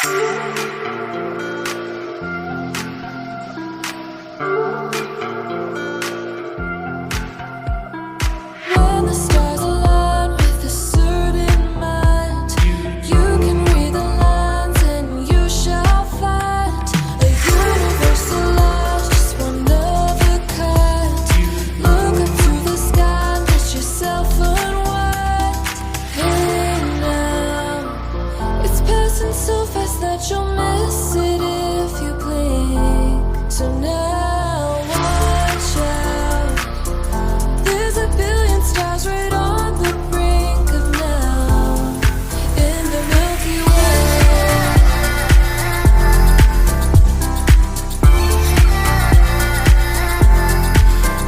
When the stars align with a certain mind, you can read the lines and you shall find a universal law, just one of a kind. Look up to the sky and let yourself unwind. Hey now, it's passing so fast that you'll miss it if you blink. So now watch out. There's a billion stars right on the brink of now in the Milky Way.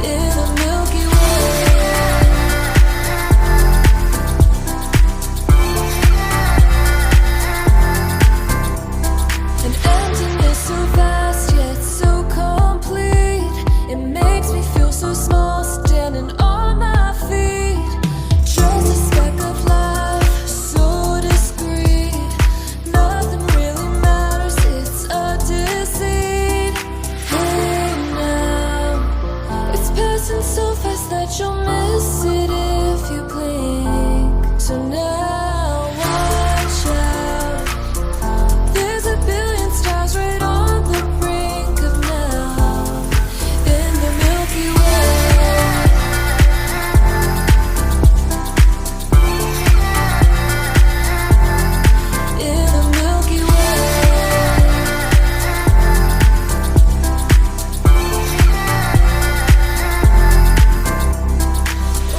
In the Milky Way. An emptiness so vast yet so complete. It makes me feel so small standing on my feet. Just a speck of life, so discreet. Nothing really matters, it's a deceit. Hey now, it's passing so fast that you'll miss it if you blink. So now watch out. There's a billion stars right on the brink of now in the Milky Way. In the Milky Way.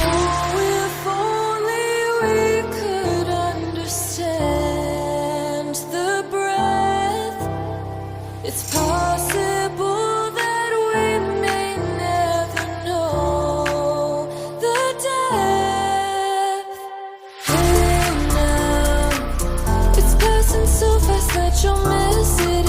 Oh, if only we could understand the breath. It's possible that we may never know the depth. Hey now, it's passing so fast that you'll miss it